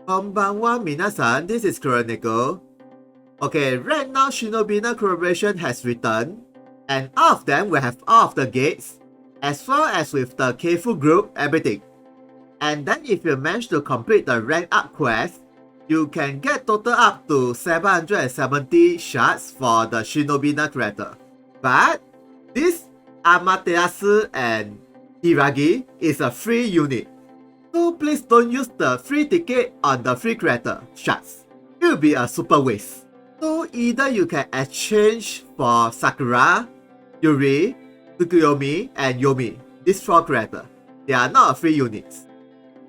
Konbanwa minasan, this is Chronicle. Okay, right now Shinobina collaboration has returned, and all of them will have all of the gates, as well as with the Keifu group, everything. And then if you manage to complete the rank up quest, you can get total up to 770 shards for the Shinobina character. But this Amaterasu and Hiragi is a free unit. So please don't use the free ticket on the free character shards. It will be a super waste. So either you can exchange for Sakura, Yuri, Tsukuyomi, and Yumi. These 4 characters. They are not free units.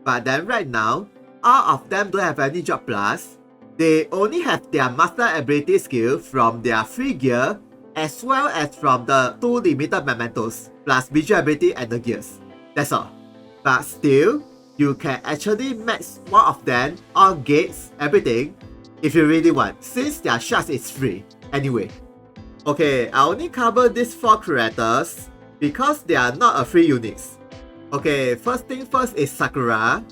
But then right now, all of them don't have any job plus. They only have their master ability skill from their free gear, as well as from the 2 limited mementos, plus visual ability and the gears. That's all. But still, you can actually max one of them, all gates, everything, if you really want, since their shards is free. Anyway. Okay, I only cover these 4 characters because they are not a free units. Okay, first thing first is Sakura.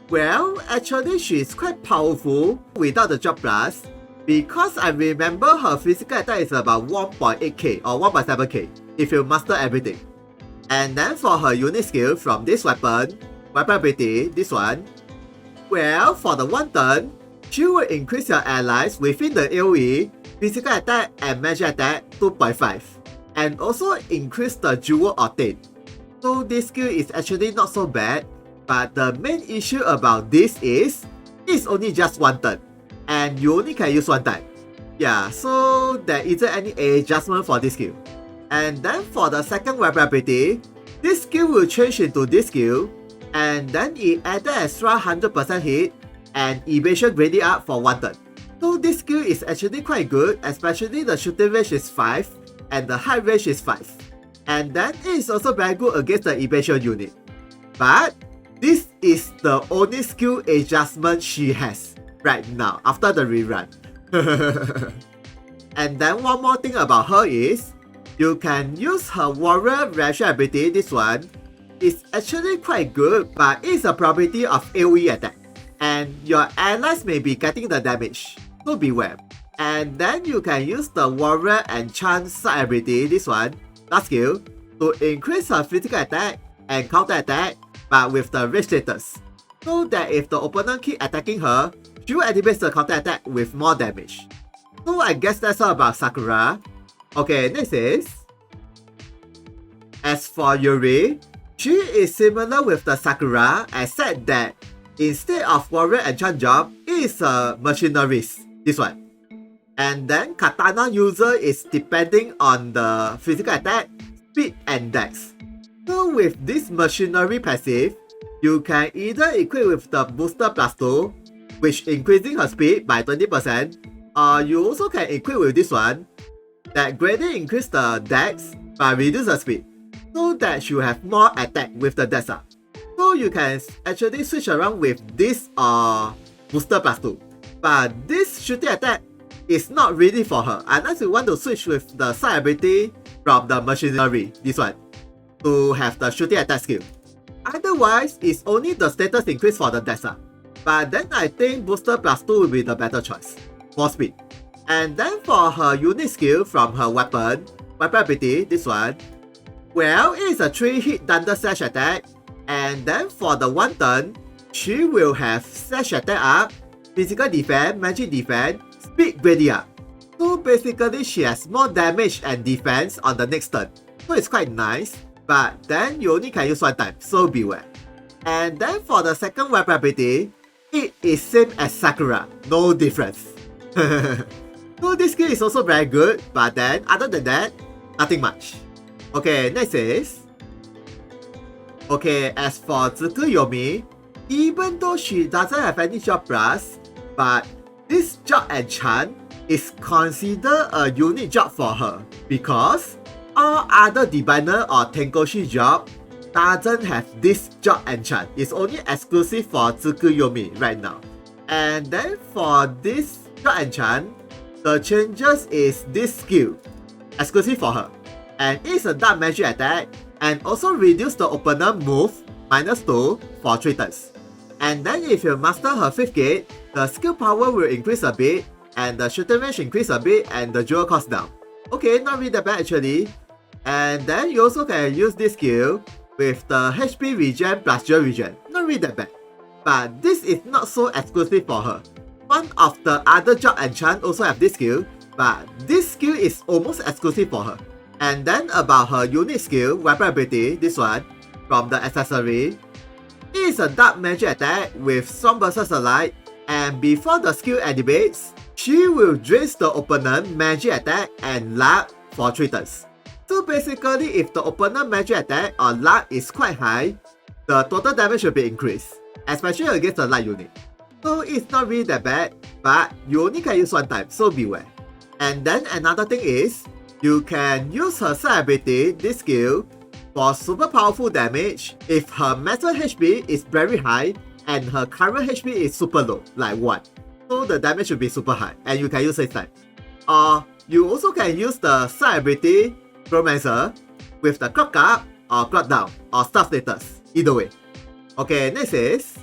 Well, actually she is quite powerful without the job plus, because I remember her physical attack is about 1.8k or 1.7k if you master everything. And then for her unique skill from this weapon ability, this one, well, for the 1 turn, she will increase your allies within the AoE, physical attack and magic attack 2.5, and also increase the jewel octane. So this skill is actually not so bad, but the main issue about this is, it's only just 1 turn, and you only can use 1 time. Yeah, so there isn't any adjustment for this skill. And then for the second weapon ability, this skill will change into this skill, and then it added extra 100% hit and evasion graded up for 1 turn. So this skill is actually quite good, especially the shooting range is 5 and the height range is 5. And then it is also very good against the evasion unit. But this is the only skill adjustment she has right now after the rerun. And then one more thing about her is, you can use her warrior reaction ability, this one. It's actually quite good, but it's a property of AoE attack, and your allies may be getting the damage, so beware. And then you can use the warrior enchant side ability, this one, last skill, to increase her physical attack and counter attack, but with the rage status, so that if the opponent keep attacking her, she will activate the counter attack with more damage. So I guess that's all about Sakura. Okay, next is, as for Yuri, she is similar with the Sakura, except that instead of warrior enchant job, it is a machineries, this one. And then katana user is depending on the physical attack, speed and dex. So with this machinery passive, you can either equip with the booster plus 2, which increasing her speed by 20%, or you also can equip with this one, that greatly increase the dex but reduce the speed, so that she will have more attack with the dex up. So you can actually switch around with this booster plus 2. But this shooting attack is not really for her, unless you want to switch with the side ability from the machinery, this one, to have the shooting attack skill. Otherwise, it's only the status increase for the dex up. But then I think booster plus 2 will be the better choice for speed. And then for her unique skill from her weapon ability, this one, well, it is a 3-hit thunder slash attack, and then for the 1 turn, she will have slash attack up, physical defense, magic defense, speed grading up. So basically she has more damage and defense on the next turn. So it's quite nice, but then you only can use 1 time, so beware. And then for the second weapon ability, it is same as Sakura, no difference. So this skill is also very good, but then other than that, nothing much. Okay, next is, okay, as for Tsukuyomi, even though she doesn't have any job plus, but this job enchant is considered a unique job for her, because all other diviner or tenkoshi job doesn't have this job enchant. It's only exclusive for Tsukuyomi right now. And then for this job enchant, the changes is this skill, exclusive for her, and it's a dark magic attack, and also reduce the opponent move -2 for 3 turns. And then if you master her 5th gate, the skill power will increase a bit, and the shooting range increase a bit, and the dual cost down. Okay, not really that bad actually. And then you also can use this skill with the HP regen plus dual regen. Not really that bad. But this is not so exclusive for her. One of the other job enchant also have this skill, but this skill is almost exclusive for her. And then about her unique skill, weapon ability, this one, from the accessory. It is a dark magic attack with strong versus alike, and before the skill activates, she will drain the opponent magic attack and luck for 3 turns. So basically, if the opponent magic attack or luck is quite high, the total damage will be increased, especially against the light unit. So it's not really that bad, but you only can use 1 time, so beware. And then another thing is, you can use her side ability, this skill, for super powerful damage if her metal HP is very high and her current HP is super low, like 1. So the damage will be super high, and you can use it time. Or you also can use the side ability, Romancer, with the clock up or clock down or staff status, either way. Okay, next is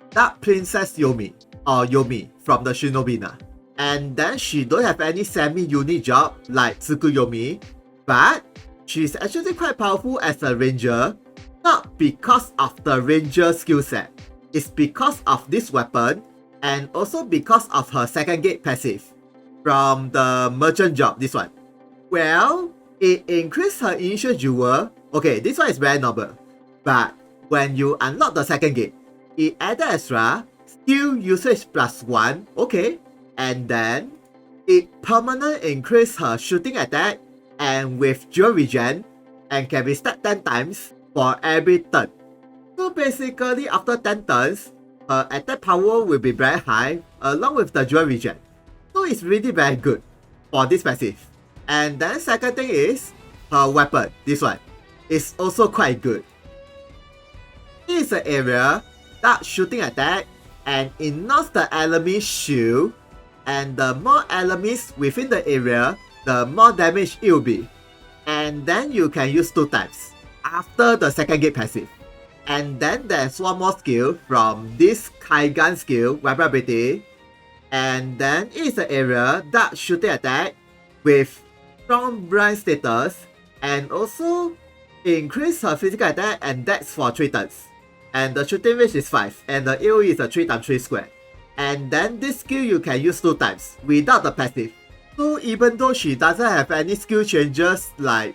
Dark Princess Yumi, or Yumi from the Shinobina. And then she don't have any semi-unique job like Tsukuyomi, but she's actually quite powerful as a ranger, not because of the ranger skill set. It's because of this weapon, and also because of her 2nd gate passive from the merchant job, this one. Well, it increased her initial jewel. Okay, this one is very normal, but when you unlock the 2nd gate, it added extra skill usage plus 1, okay, and then it permanently increased her shooting attack and with dual regen, and can be stacked 10 times for every turn. So basically, after 10 turns, her attack power will be very high along with the dual regen. So it's really very good for this passive. And then second thing is her weapon, this one, is also quite good. It is an area that shooting attack, and it knocks the enemy's shield, and the more enemies within the area, the more damage it will be. And then you can use 2 times after the 2nd gate passive. And then there's one more skill from this Kaigan skill, weapon ability. And then it is an area that shooting attack with strong blind status, and also increase her physical attack and dex for 3 turns. And the shooting range is 5, and the AoE is a 3x3 square. And then this skill you can use 2 times without the passive. So even though she doesn't have any skill changes like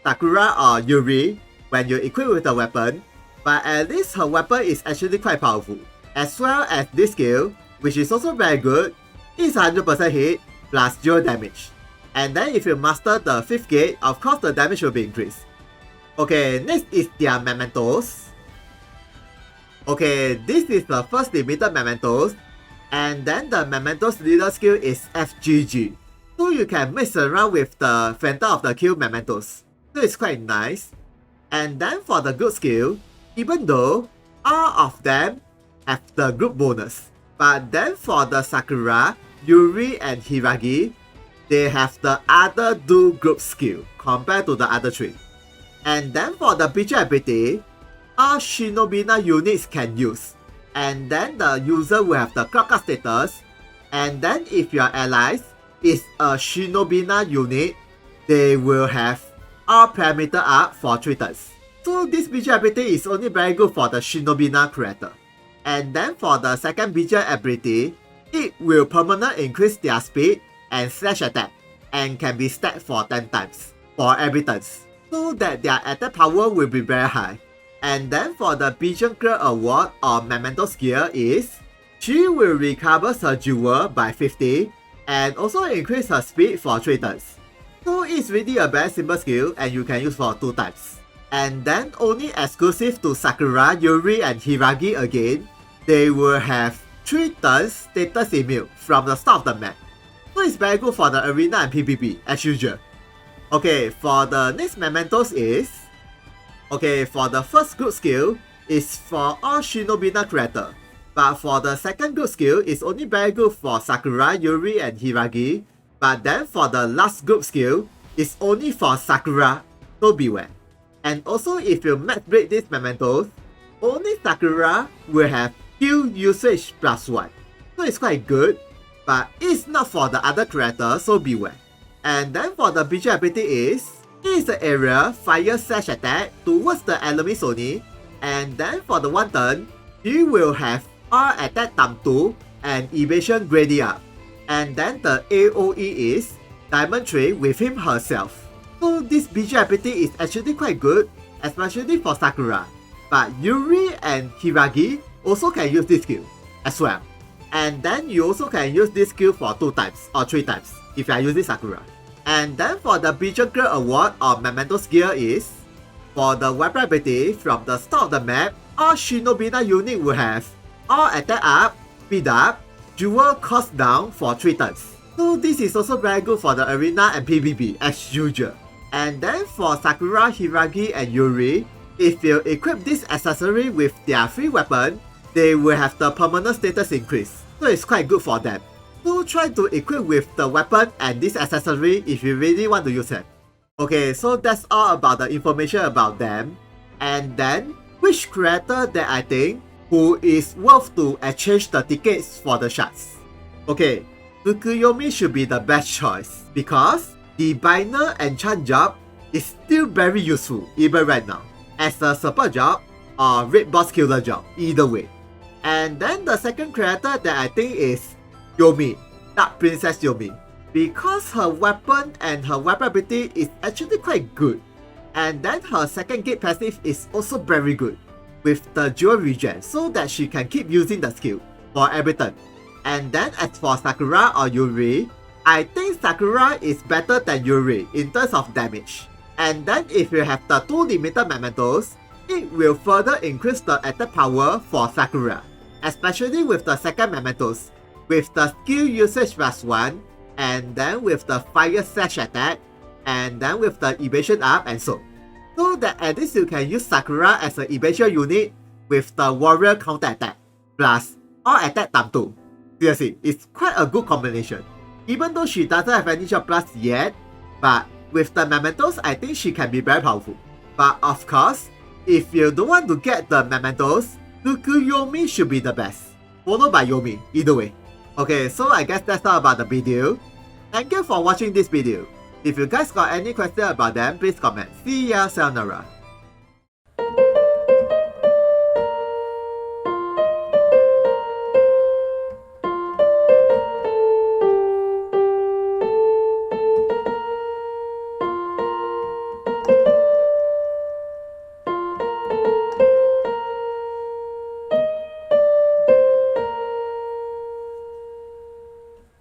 Sakura or Yuri when you equip with the weapon, but at least her weapon is actually quite powerful. As well as this skill, which is also very good, is 100% hit plus 0 damage. And then if you master the 5th gate, of course the damage will be increased. Okay, next is their mementos. Okay, this is the first limited mementos, and then the mementos leader skill is FGG. So you can mix around with the Phantom of the Kill mementos. So it's quite nice. And then for the group skill, even though all of them have the group bonus, but then for the Sakura, Yuri and Hiragi, they have the other 2 group skill compared to the other 3. And then for the Beecher ability, all Shinobina units can use. And then the user will have the clock up status. And then if your allies is a Shinobina unit, they will have all parameter up for 3 turns. So this Beecher ability is only very good for the Shinobina creator. And then for the second Beecher ability, it will permanently increase their speed and slash attack, and can be stacked for 10 times for every turn, so that their attack power will be very high. And then for the Vision Clear Award or Memento skill is, she will recover her jewel by 50 and also increase her speed for 3 turns. So it's really a very simple skill and you can use for 2 times. And then only exclusive to Sakura, Yuri and Hiragi again, they will have 3 turns status immune from the start of the map. So it's very good for the arena and PvP as usual. Okay, for the next mementos is, okay, for the first group skill is for all Shinobina creator, but for the second group skill is only very good for Sakura, Yuri and Hiragi, but then for the last group skill is only for Sakura, so beware. And also if you max break these mementos, only Sakura will have skill usage +1. So it's quite good, but it's not for the other characters, so beware. And then for the BG ability is, it is the area fire slash attack towards the enemies only. And then for the one turn, she will have all attack ×2 and evasion gradient up. And then the AoE is Diamond Tree with him herself. So this BG ability is actually quite good, especially for Sakura. But Yuri and Hiragi also can use this skill as well. And then you also can use this skill for 2 times or 3 times if you are using Sakura. And then for the BG Gear award or Memento skill is, for the weapon ability from the start of the map, all Shinobina unit will have all attack up, speed up, jewel cost down for 3 turns. So this is also very good for the arena and PvP as usual. And then for Sakura, Hiragi and Yuri, if you equip this accessory with their free weapon, they will have the permanent status increase. So it's quite good for them. So try to equip with the weapon and this accessory if you really want to use it. Okay, so that's all about the information about them. And then, which character that I think who is worth to exchange the tickets for the shards? Okay, Tsukuyomi should be the best choice because the Binary enchant job is still very useful even right now as a support job or raid boss killer job, either way. And then the second character that I think is Yumi, Dark Princess Yumi, because her weapon and her weapon ability is actually quite good. And then her second gate passive is also very good with the jewel regen so that she can keep using the skill for every turn. And then as for Sakura or Yuri, I think Sakura is better than Yuri in terms of damage. And then if you have the 2 limited mementos, it will further increase the attack power for Sakura, especially with the second mementos, with the skill usage +1, and then with the fire slash attack, and then with the evasion up and so. So that at least you can use Sakura as an evasion unit with the warrior counter attack, plus all attack ×2. Seriously, it's quite a good combination. Even though she doesn't have any job plus yet, but with the mementos, I think she can be very powerful. But of course, if you don't want to get the mementos, Tsukuyomi should be the best, followed by Yumi, either way. Okay, so I guess that's all about the video. Thank you for watching this video. If you guys got any questions about them, please comment. See ya, sayonara.